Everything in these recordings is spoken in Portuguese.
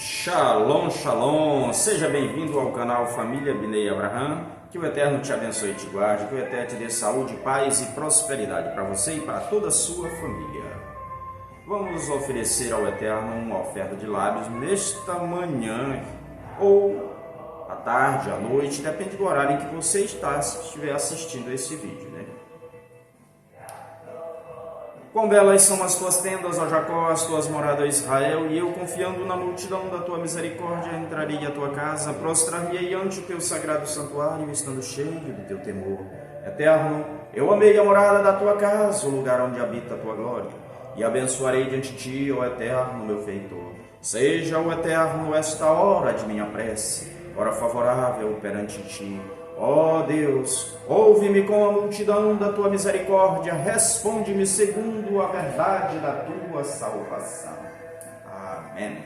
Shalom, shalom, seja bem-vindo ao canal Família Binei Abraham, que o Eterno te abençoe e te guarde, que o Eterno te dê saúde, paz e prosperidade para você e para toda a sua família. Vamos oferecer ao Eterno uma oferta de lábios nesta manhã, ou à tarde, à noite, depende do horário em que você estiver assistindo esse vídeo, né? Quão belas são as tuas tendas, ó Jacó, as tuas moradas, Israel, e eu, confiando na multidão da tua misericórdia, entrarei à tua casa, prostrar-me-ei ante o teu sagrado santuário, estando cheio do teu temor. Eterno, eu amei a morada da tua casa, o lugar onde habita a tua glória, e abençoarei diante de ti, ó Eterno, meu feitor. Seja, ó Eterno, esta hora de minha prece, hora favorável perante ti. Ó Deus, ouve-me com a multidão da tua misericórdia, responde-me segundo a verdade da tua salvação. Amém.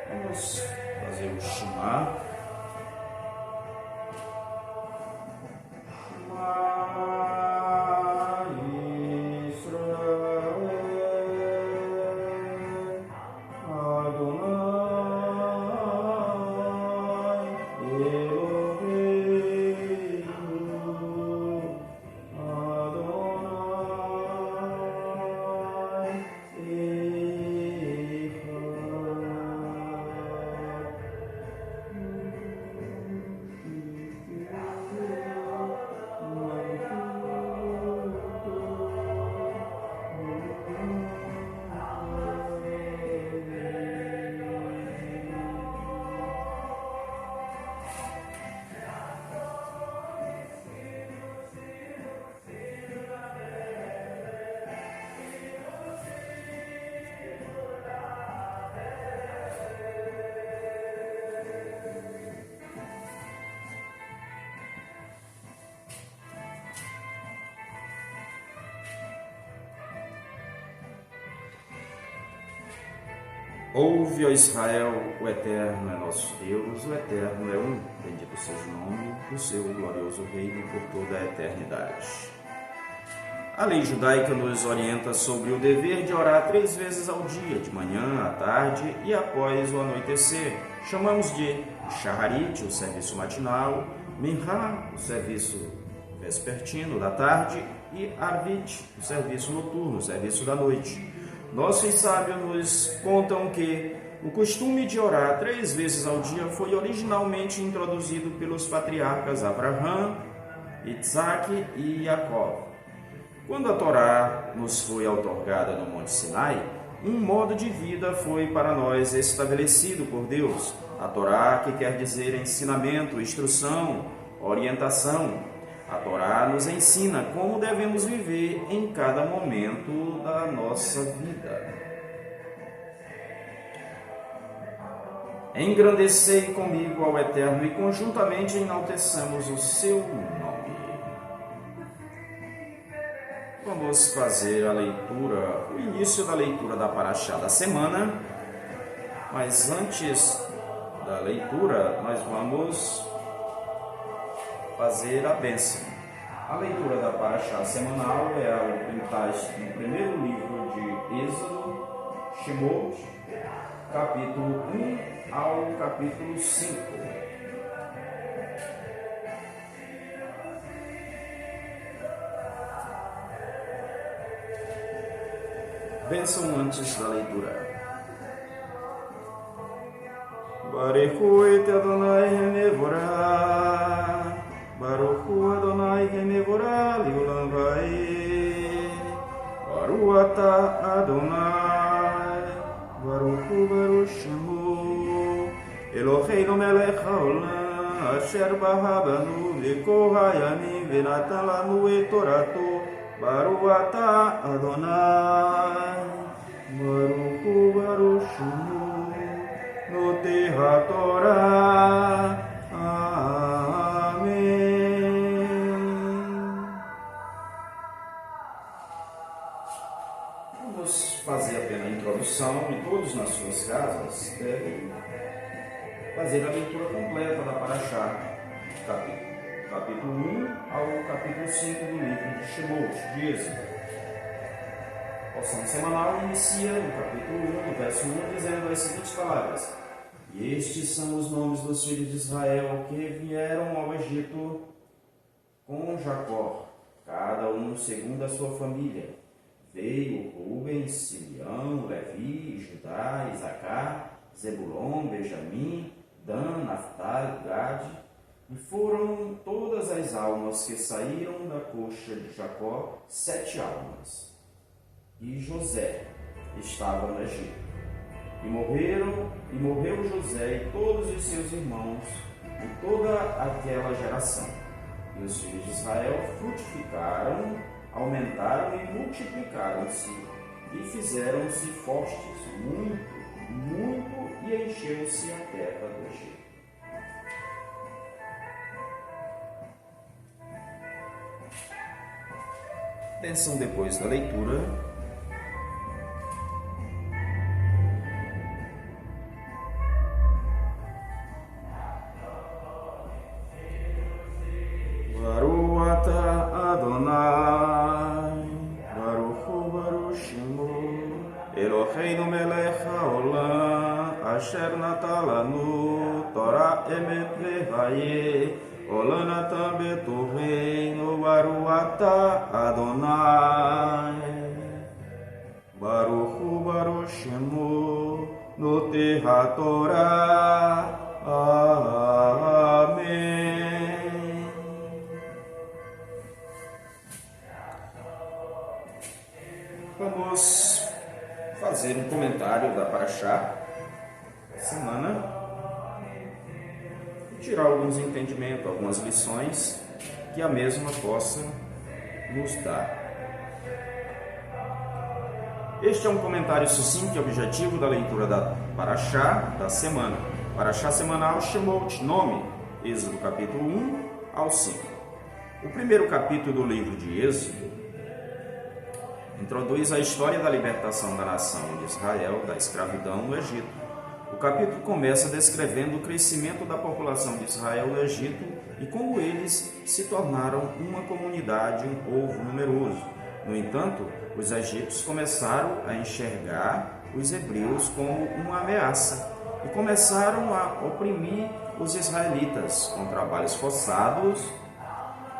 Vamos fazer o Shema. Ouve, ó Israel, o Eterno é nosso Deus, o Eterno é um, bendito seja o nome do seu glorioso reino por toda a eternidade. A lei judaica nos orienta sobre o dever de orar 3 vezes ao dia, de manhã, à tarde e após o anoitecer. Chamamos de Shaharit, o serviço matinal, Minha, o serviço vespertino da tarde, e Arvit, o serviço noturno, o serviço da noite. Nossos sábios nos contam que o costume de orar 3 vezes ao dia foi originalmente introduzido pelos patriarcas Abraham, Isaac e Jacó. Quando a Torá nos foi outorgada no Monte Sinai, um modo de vida foi para nós estabelecido por Deus. A Torá, que quer dizer ensinamento, instrução, orientação. A Torá nos ensina como devemos viver em cada momento da nossa vida. Engrandecei comigo ao Eterno e conjuntamente enalteçamos o seu nome. Vamos fazer a leitura, o início da leitura da Parashá da semana, mas antes da leitura nós vamos fazer a bênção. A leitura da Parashá semanal é no primeiro livro de Êxodo, Shemot, capítulo 1 ao capítulo 5. Bênção antes da leitura. Barechu et Adonai Mevorah, Baruch Hu Adonai Mevorah Leolam Vaed, Baruch Atah Adonai, Baruch Hu Baruch Shemo, Eloheinu melech haolam, Asher baha banu v'kol hayamim v'natan lanu et Torato, Baruch Atah Adonai, Baruch Hu Baruch Shemo, Notei HaTorah. Fazer apenas a introdução e todos nas suas casas devem fazer a leitura completa da Parashá, capítulo 1 ao capítulo capítulo 5 do livro de Shemot, de Êxodo. A porção semanal inicia no capítulo 1, do verso 1, dizendo as seguintes palavras: E estes são os nomes dos filhos de Israel que vieram ao Egito com Jacó, cada um segundo a sua família. Veio Rúben, Simeão, Levi, Judá, Isacar, Zebulon, Benjamim, Dan, Naftali, Gade, e foram todas as almas que saíram da coxa de Jacó, 7 almas. E José estava no Egito. E morreu José e todos os seus irmãos, e toda aquela geração. E os filhos de Israel frutificaram, aumentaram e multiplicaram-se, e fizeram-se fortes, muito, e encheu-se a terra do Egito. Atenção depois da leitura. Adonai, Baruch Baruch Shemo, Eloheinu melech haolam, asher natan lanu Torah emet lehaye, olam natan betoveinu, Baruch Adonai, Baruch Baruch Shemo, notei haTorah. Amém. Vamos fazer um comentário da Parashá da semana e tirar alguns entendimentos, algumas lições que a mesma possa nos dar. Este é um comentário sucinto e objetivo da leitura da Parashá da semana. Parashá semanal Shemot, nome, Êxodo capítulo 1 ao 5. O primeiro capítulo do livro de Êxodo introduz a história da libertação da nação de Israel da escravidão no Egito. O capítulo começa descrevendo o crescimento da população de Israel no Egito e como eles se tornaram uma comunidade, um povo numeroso. No entanto, os egípcios começaram a enxergar os hebreus como uma ameaça e começaram a oprimir os israelitas com trabalhos forçados.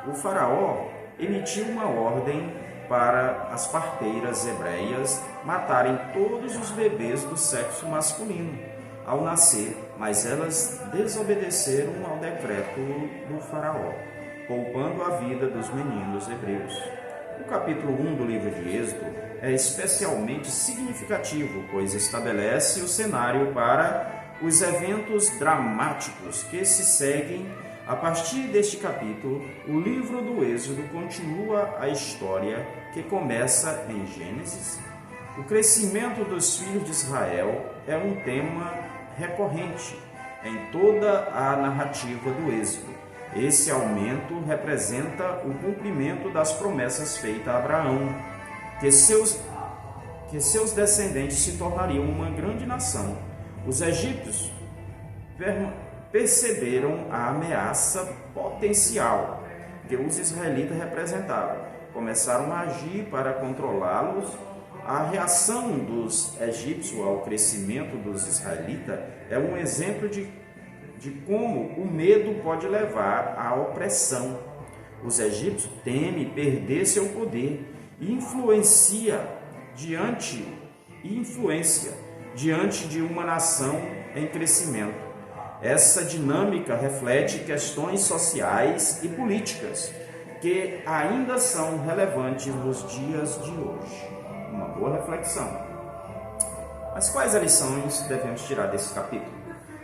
O faraó emitiu uma ordem para as parteiras hebreias matarem todos os bebês do sexo masculino ao nascer, mas elas desobedeceram ao decreto do faraó, poupando a vida dos meninos hebreus. O capítulo 1 do livro de Êxodo é especialmente significativo, pois estabelece o cenário para os eventos dramáticos que se seguem. A partir deste capítulo, o livro do Êxodo continua a história que começa em Gênesis. O crescimento dos filhos de Israel é um tema recorrente em toda a narrativa do Êxodo. Esse aumento representa o cumprimento das promessas feitas a Abraão, que seus descendentes se tornariam uma grande nação. Os egípcios perceberam a ameaça potencial que os israelitas representavam. Começaram a agir para controlá-los. A reação dos egípcios ao crescimento dos israelitas é um exemplo de como o medo pode levar à opressão. Os egípcios temem perder seu poder e influência diante de uma nação em crescimento. Essa dinâmica reflete questões sociais e políticas que ainda são relevantes nos dias de hoje. Uma boa reflexão. Mas quais as lições devemos tirar desse capítulo?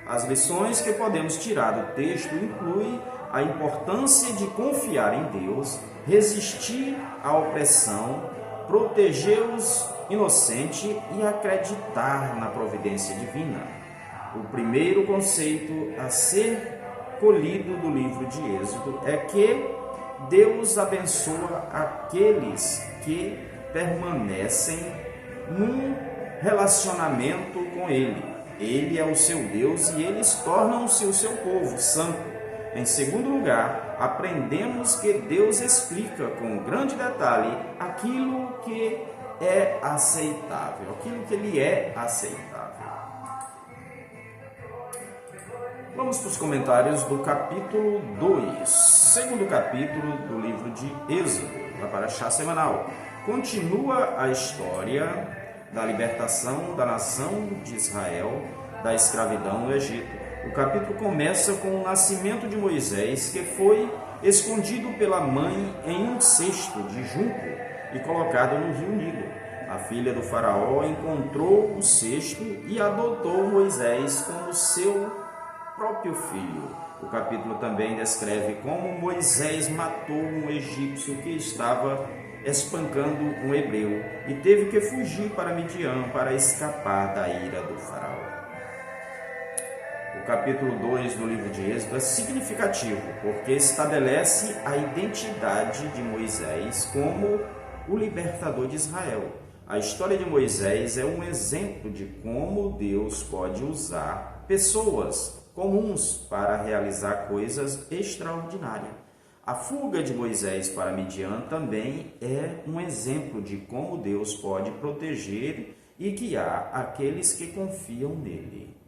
As lições que podemos tirar do texto incluem a importância de confiar em Deus, resistir à opressão, proteger os inocentes e acreditar na providência divina. O primeiro conceito a ser colhido do livro de Êxodo é que Deus abençoa aqueles que permanecem num relacionamento com Ele. Ele é o seu Deus e eles tornam-se o seu povo santo. Em segundo lugar, aprendemos que Deus explica com grande detalhe aquilo que é aceitável, aquilo que lhe é aceitável. Vamos para os comentários do capítulo 2, segundo capítulo do livro de Êxodo, da Parashá semanal. Continua a história da libertação da nação de Israel da escravidão no Egito. O capítulo começa com o nascimento de Moisés, que foi escondido pela mãe em um cesto de junco e colocado no rio Nilo. A filha do faraó encontrou o cesto e adotou Moisés como seu próprio filho. O capítulo também descreve como Moisés matou um egípcio que estava espancando um hebreu e teve que fugir para Midian para escapar da ira do faraó. O capítulo 2 do livro de Êxodo é significativo porque estabelece a identidade de Moisés como o libertador de Israel. A história de Moisés é um exemplo de como Deus pode usar pessoas comuns para realizar coisas extraordinárias. A fuga de Moisés para Midian também é um exemplo de como Deus pode proteger e guiar aqueles que confiam nele.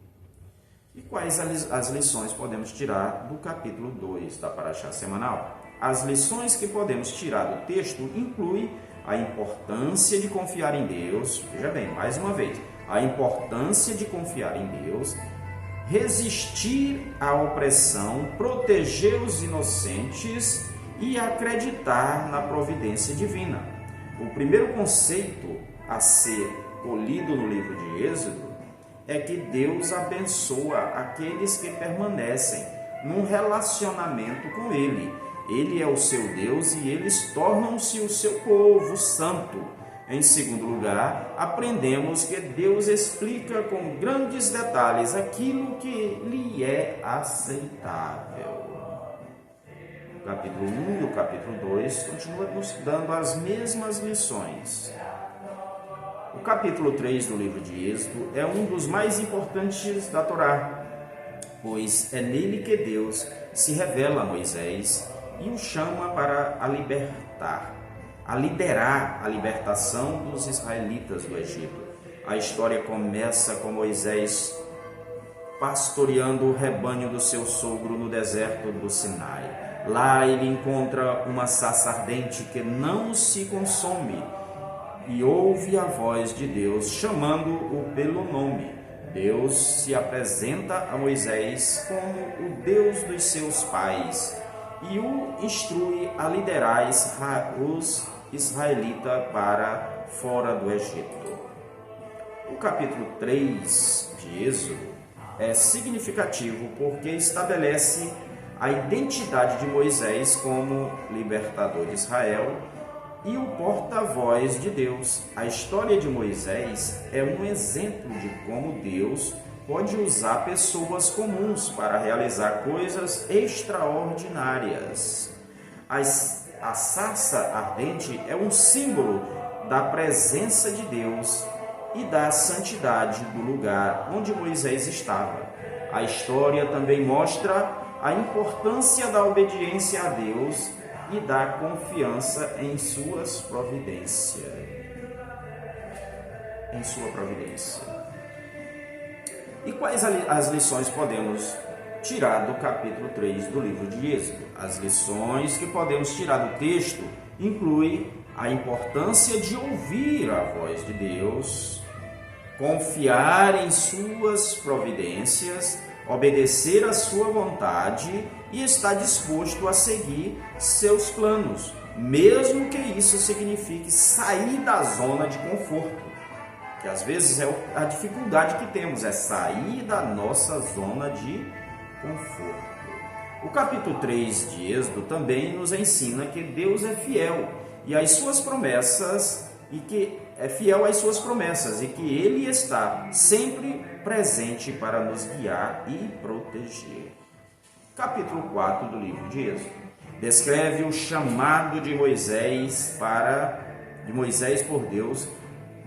E quais as lições podemos tirar do capítulo 2 da Parashá semanal? As lições que podemos tirar do texto incluem a importância de confiar em Deus, veja bem, mais uma vez, a importância de confiar em Deus, resistir à opressão, proteger os inocentes e acreditar na providência divina. O primeiro conceito a ser colhido no livro de Êxodo é que Deus abençoa aqueles que permanecem num relacionamento com Ele. Ele é o seu Deus e eles tornam-se o seu povo santo. Em segundo lugar, aprendemos que Deus explica com grandes detalhes aquilo que lhe é aceitável. O capítulo 1 e o capítulo 2 continuam nos dando as mesmas lições. O capítulo 3 do livro de Êxodo é um dos mais importantes da Torá, pois é nele que Deus se revela a Moisés e o chama para liderar a libertação dos israelitas do Egito. A história começa com Moisés pastoreando o rebanho do seu sogro no deserto do Sinai. Lá ele encontra uma sarça ardente que não se consome e ouve a voz de Deus chamando-o pelo nome. Deus se apresenta a Moisés como o Deus dos seus pais e o instrui a liderar os israelitas para fora do Egito. O capítulo 3 de Êxodo é significativo porque estabelece a identidade de Moisés como libertador de Israel e o porta-voz de Deus. A história de Moisés é um exemplo de como Deus pode usar pessoas comuns para realizar coisas extraordinárias. A sarça ardente é um símbolo da presença de Deus e da santidade do lugar onde Moisés estava. A história também mostra a importância da obediência a Deus e da confiança em suas providências. Em sua providência. E quais as lições podemos tirar do capítulo 3 do livro de Êxodo? As lições que podemos tirar do texto incluem a importância de ouvir a voz de Deus, confiar em suas providências, obedecer à sua vontade e estar disposto a seguir seus planos, mesmo que isso signifique sair da zona de conforto, que às vezes é a dificuldade que temos, é sair da nossa zona de conforto. O capítulo 3 de Êxodo também nos ensina que Deus é fiel e às suas promessas e que é fiel às suas promessas e que Ele está sempre presente para nos guiar e proteger. Capítulo 4 do livro de Êxodo descreve o chamado de Moisés por Deus,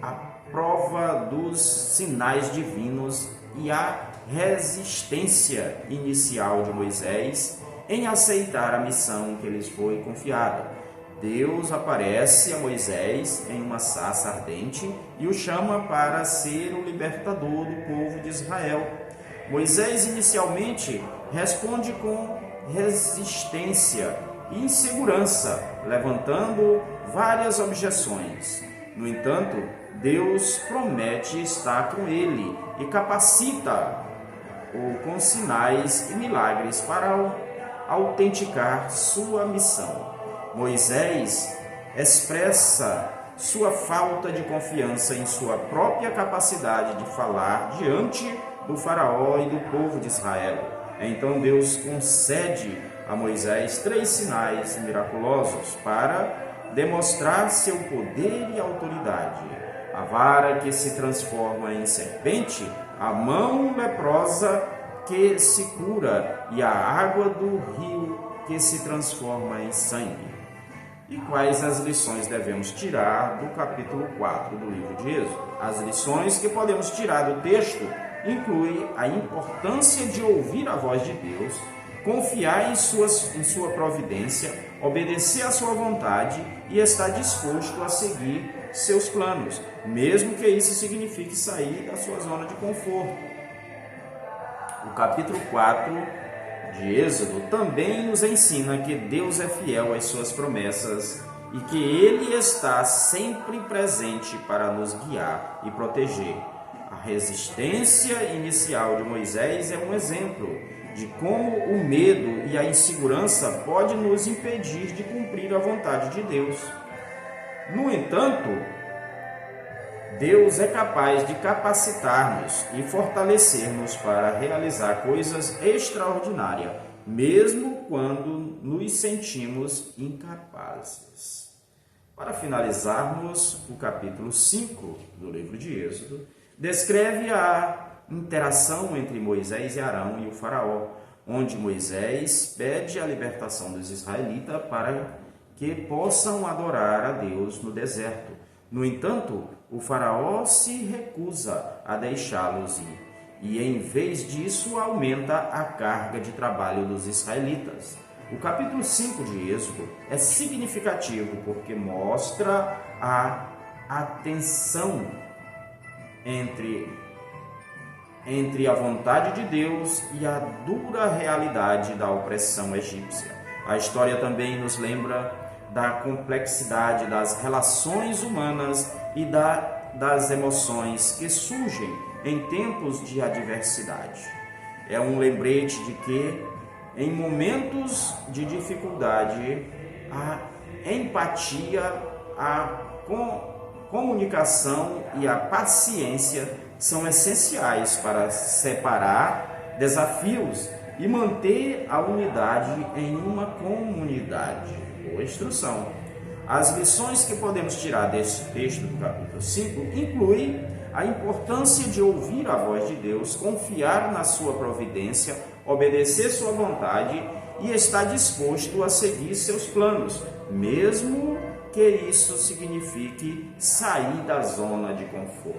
a prova dos sinais divinos e a resistência inicial de Moisés em aceitar a missão que lhes foi confiada. Deus aparece a Moisés em uma sarça ardente e o chama para ser o libertador do povo de Israel. Moisés inicialmente responde com resistência e insegurança, levantando várias objeções. No entanto, Deus promete estar com ele e capacita-o com sinais e milagres para autenticar sua missão. Moisés expressa sua falta de confiança em sua própria capacidade de falar diante do faraó e do povo de Israel. Então Deus concede a Moisés 3 sinais miraculosos para demonstrar seu poder e autoridade: a vara que se transforma em serpente, a mão leprosa que se cura e a água do rio que se transforma em sangue. E quais as lições devemos tirar do capítulo 4 do livro de Êxodo? As lições que podemos tirar do texto incluem a importância de ouvir a voz de Deus, confiar em sua providência, obedecer à sua vontade e estar disposto a seguir seus planos, mesmo que isso signifique sair da sua zona de conforto. O capítulo 4 de Êxodo também nos ensina que Deus é fiel às suas promessas e que Ele está sempre presente para nos guiar e proteger. A resistência inicial de Moisés é um exemplo de como o medo e a insegurança podem nos impedir de cumprir a vontade de Deus. No entanto, Deus é capaz de capacitar-nos e fortalecer-nos para realizar coisas extraordinárias, mesmo quando nos sentimos incapazes. Para finalizarmos, o capítulo 5 do livro de Êxodo descreve a interação entre Moisés e Arão e o faraó, onde Moisés pede a libertação dos israelitas para que possam adorar a Deus no deserto. No entanto, o faraó se recusa a deixá-los ir e, em vez disso, aumenta a carga de trabalho dos israelitas. O capítulo 5 de Êxodo é significativo porque mostra a tensão entre a vontade de Deus e a dura realidade da opressão egípcia. A história também nos lembra da complexidade das relações humanas e das emoções que surgem em tempos de adversidade. É um lembrete de que, em momentos de dificuldade, a empatia, a comunicação e a paciência são essenciais para separar desafios e manter a unidade em uma comunidade. Boa instrução. As lições que podemos tirar desse texto do capítulo 5 incluem a importância de ouvir a voz de Deus, confiar na sua providência, obedecer sua vontade e estar disposto a seguir seus planos, mesmo que isso signifique sair da zona de conforto.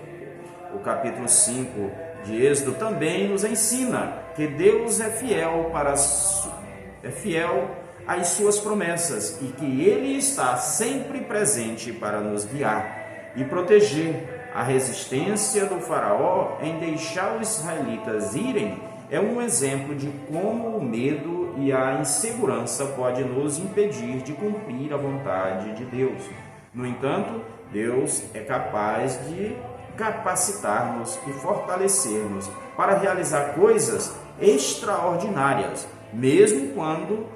O capítulo 5 de Êxodo também nos ensina que Deus é fiel às suas promessas e que Ele está sempre presente para nos guiar e proteger. A resistência do faraó em deixar os israelitas irem é um exemplo de como o medo e a insegurança podem nos impedir de cumprir a vontade de Deus. No entanto, Deus é capaz de capacitar-nos e fortalecer-nos para realizar coisas extraordinárias, mesmo quando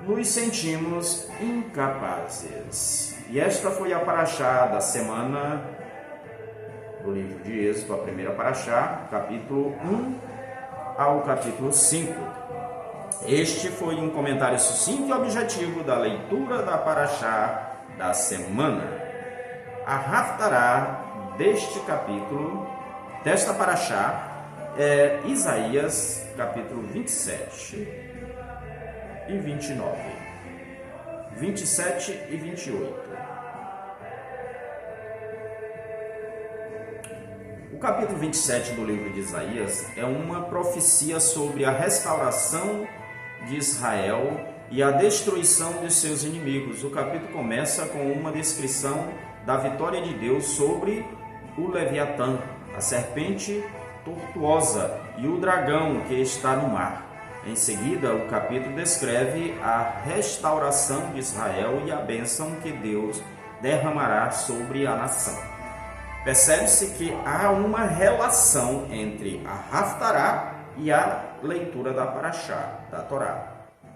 nos sentimos incapazes. E esta foi a paraxá da semana do livro de Êxodo, a primeira paraxá, capítulo 1 ao capítulo 5. Este foi um comentário sucinto e objetivo da leitura da paraxá da semana. A haftará deste capítulo, desta paraxá, é Isaías, capítulo 27 e 29, 27 e 28. O capítulo 27 do livro de Isaías é uma profecia sobre a restauração de Israel e a destruição de seus inimigos. O capítulo começa com uma descrição da vitória de Deus sobre o Leviatã, a serpente tortuosa, e o dragão que está no mar. Em seguida, o capítulo descreve a restauração de Israel e a bênção que Deus derramará sobre a nação. Percebe-se que há uma relação entre a Haftará e a leitura da Parashá, da Torá.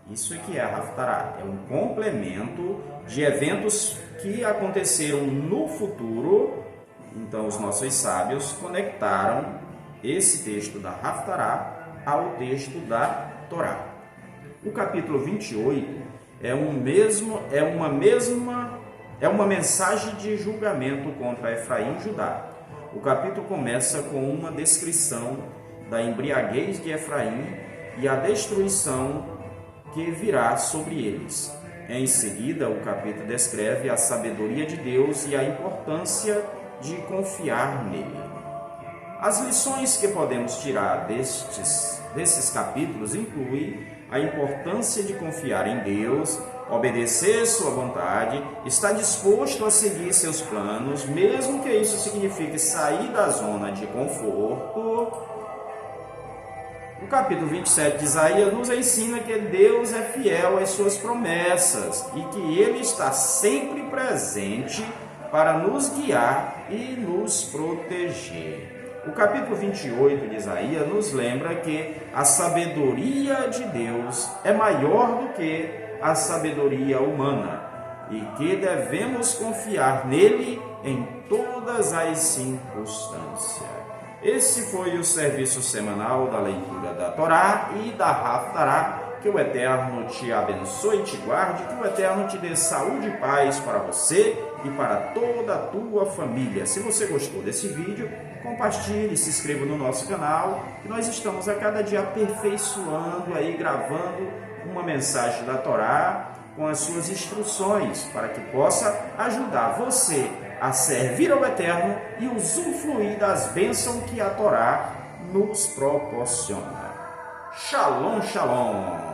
Isso é que é a Haftará, é um complemento de eventos que aconteceram no futuro. Então, os nossos sábios conectaram esse texto da Haftará ao texto da Torá. O capítulo 28 é uma mensagem de julgamento contra Efraim e Judá. O capítulo começa com uma descrição da embriaguez de Efraim e a destruição que virá sobre eles. Em seguida, o capítulo descreve a sabedoria de Deus e a importância de confiar nele. As lições que podemos tirar desses capítulos incluem a importância de confiar em Deus, obedecer sua vontade, estar disposto a seguir seus planos, mesmo que isso signifique sair da zona de conforto. O capítulo 27 de Isaías nos ensina que Deus é fiel às suas promessas e que Ele está sempre presente para nos guiar e nos proteger. O capítulo 28 de Isaías nos lembra que a sabedoria de Deus é maior do que a sabedoria humana e que devemos confiar nele em todas as circunstâncias. Esse foi o serviço semanal da leitura da Torá e da Haftará. Que o Eterno te abençoe e te guarde, que o Eterno te dê saúde e paz para você e para toda a tua família. Se você gostou desse vídeo, compartilhe, se inscreva no nosso canal, que nós estamos a cada dia aperfeiçoando aí, gravando uma mensagem da Torá com as suas instruções, para que possa ajudar você a servir ao Eterno e usufruir das bênçãos que a Torá nos proporciona. Shalom, shalom!